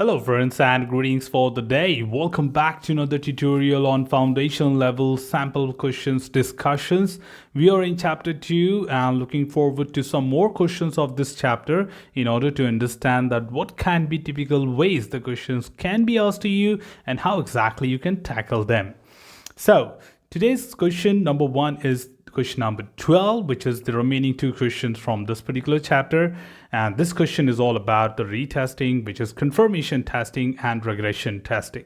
Hello friends and greetings for the day. Welcome back to another tutorial on foundation level sample questions discussions. We are in chapter 2 and looking forward to some more questions of this chapter in order to understand that what can be typical ways the questions can be asked to you and how exactly you can tackle them. So today's question number 1 is question number 12, which is the remaining 2 questions from this particular chapter. And this question is all about the retesting, which is confirmation testing and regression testing.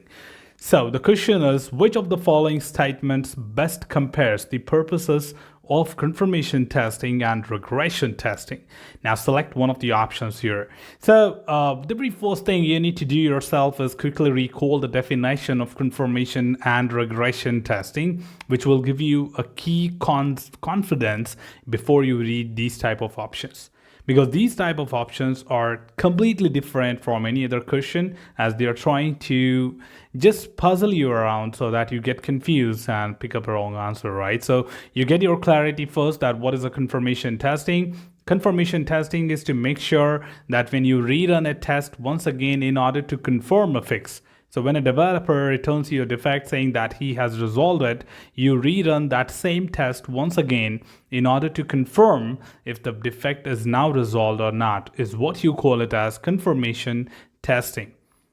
So the question is, which of the following statements best compares the purposes of confirmation testing and regression testing? Now select one of the options here. So the very first thing you need to do yourself is quickly recall the definition of confirmation and regression testing, which will give you a key confidence before you read these type of options. Because these type of options are completely different from any other question, as they are trying to just puzzle you around so that you get confused and pick up a wrong answer, right? So you get your clarity first that what is a confirmation testing. Confirmation testing is to make sure that when you rerun a test once again in order to confirm a fix. So when a developer returns you a defect saying that he has resolved it, you rerun that same test once again in order to confirm if the defect is now resolved or not, is what you call it as confirmation testing.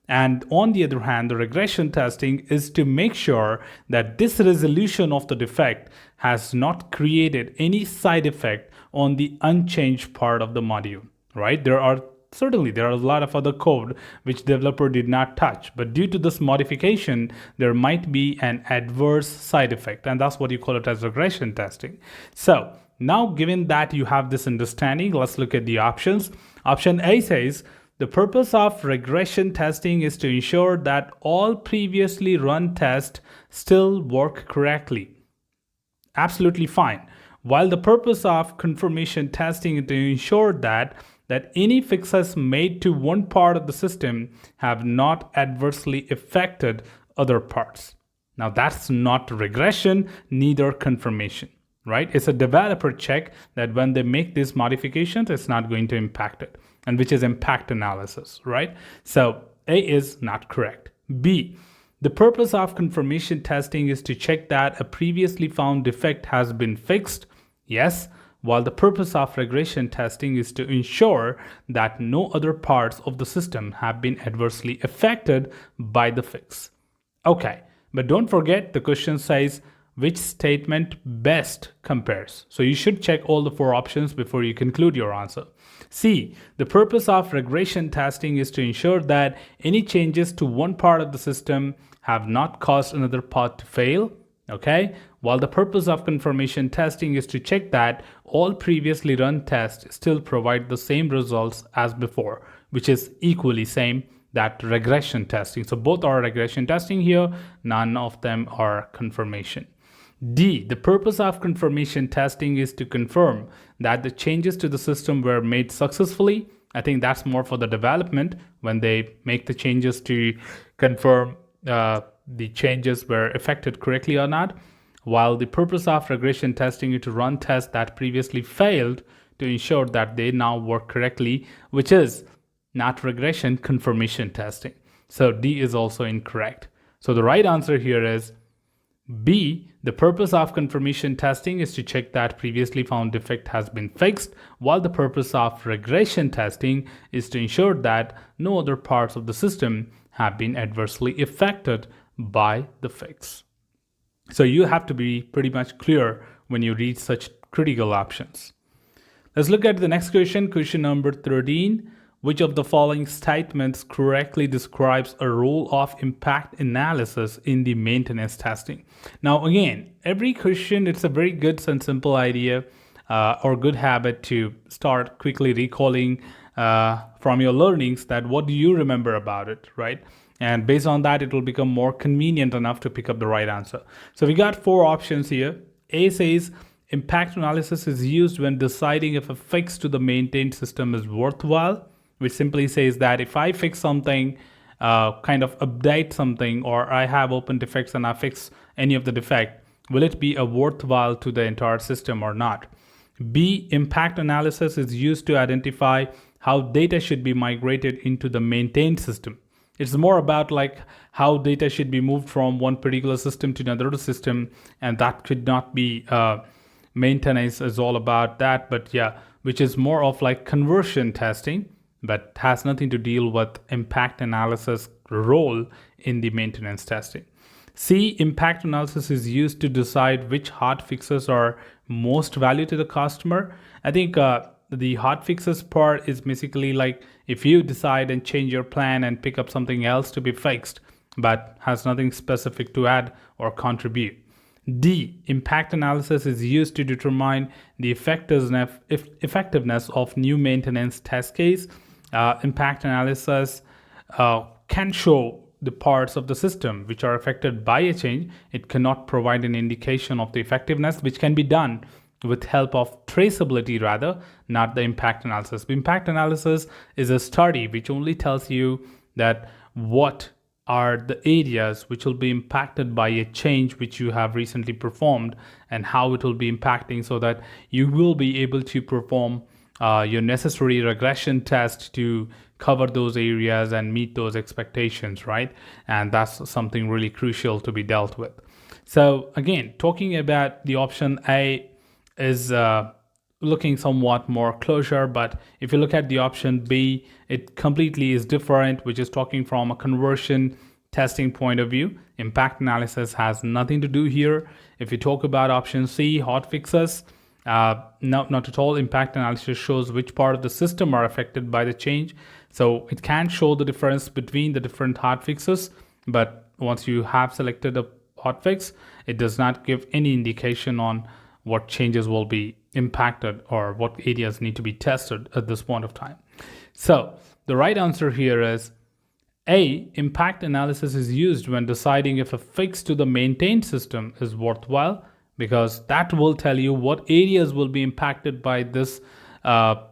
And on the other hand, the regression testing is to make sure that this resolution of the defect has not created any side effect on the unchanged part of the module, right? Certainly, there are a lot of other code which developer did not touch, but due to this modification, there might be an adverse side effect, and that's what you call it as regression testing. So now, given that you have this understanding, let's look at the options. Option A says, the purpose of regression testing is to ensure that all previously run tests still work correctly. Absolutely fine. While the purpose of confirmation testing is to ensure that any fixes made to one part of the system have not adversely affected other parts. Now that's not regression, neither confirmation, right? It's a developer check that when they make these modifications, it's not going to impact it, and which is impact analysis, right? So A is not correct. B, the purpose of confirmation testing is to check that a previously found defect has been fixed. Yes. While the purpose of regression testing is to ensure that no other parts of the system have been adversely affected by the fix. Okay, but don't forget the question says which statement best compares. So you should check all the 4 options before you conclude your answer. C, the purpose of regression testing is to ensure that any changes to one part of the system have not caused another part to fail. Okay, while the purpose of confirmation testing is to check that all previously run tests still provide the same results as before, which is equally same that regression testing. So both are regression testing here, none of them are confirmation. D, the purpose of confirmation testing is to confirm that the changes to the system were made successfully. I think that's more for the development when they make the changes to confirm the changes were affected correctly or not, while the purpose of regression testing is to run tests that previously failed to ensure that they now work correctly, which is not regression, confirmation testing. So D is also incorrect. So the right answer here is B, the purpose of confirmation testing is to check that previously found defect has been fixed, while the purpose of regression testing is to ensure that no other parts of the system have been adversely affected by the fix. So you have to be pretty much clear when you read such critical options. Let's look at the next question, question number 13. Which of the following statements correctly describes a role of impact analysis in the maintenance testing? Now again, every question, it's a very good and simple idea or good habit to start quickly recalling from your learnings that what do you remember about it, right? And based on that, it will become more convenient enough to pick up the right answer. So we got 4 options here. A says impact analysis is used when deciding if a fix to the maintained system is worthwhile, which simply says that if I fix something, kind of update something, or I have open defects and I fix any of the defect, will it be a worthwhile to the entire system or not? B, impact analysis is used to identify how data should be migrated into the maintained system. It's more about like how data should be moved from one particular system to another system, and that could not be maintenance is all about that. But yeah, which is more of like conversion testing, but has nothing to deal with impact analysis role in the maintenance testing. C, impact analysis is used to decide which hot fixes are most value to the customer. I think the hot fixes part is basically like if you decide and change your plan and pick up something else to be fixed, but has nothing specific to add or contribute. D, impact analysis is used to determine the effectiveness of new maintenance test case. Impact analysis can show the parts of the system which are affected by a change. It cannot provide an indication of the effectiveness, which can be done with help of traceability rather, not the impact analysis. Impact analysis is a study which only tells you that what are the areas which will be impacted by a change which you have recently performed and how it will be impacting, so that you will be able to perform your necessary regression test to cover those areas and meet those expectations, right? And that's something really crucial to be dealt with. So again, talking about the option A is looking somewhat more closer, but if you look at the option B, it completely is different, which is talking from a conversion testing point of view. Impact analysis has nothing to do here. If you talk about option C, hot fixes, no, not at all. Impact analysis shows which part of the system are affected by the change. So it can show the difference between the different hot fixes, but once you have selected a hot fix, it does not give any indication on what changes will be impacted or what areas need to be tested at this point of time. So the right answer here is A, impact analysis is used when deciding if a fix to the maintained system is worthwhile, because that will tell you what areas will be impacted by this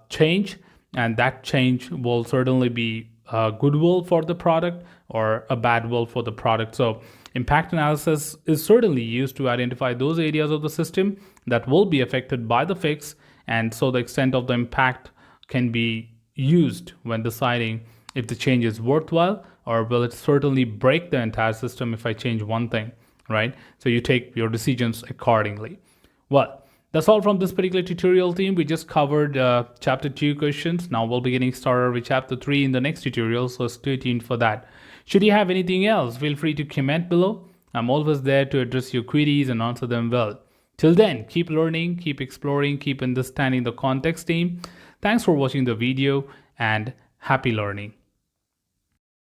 change, and that change will certainly be a goodwill for the product or a bad will for the product. So impact analysis is certainly used to identify those areas of the system that will be affected by the fix, and so the extent of the impact can be used when deciding if the change is worthwhile or will it certainly break the entire system if I change one thing, right? So you take your decisions accordingly. Well, that's all from this particular tutorial team. We just covered chapter 2 questions. Now we'll be getting started with chapter 3 in the next tutorial, so stay tuned for that. Should you have anything else, feel free to comment below. I'm always there to address your queries and answer them well. Till then, keep learning, keep exploring, keep understanding the context team. Thanks for watching the video and happy learning.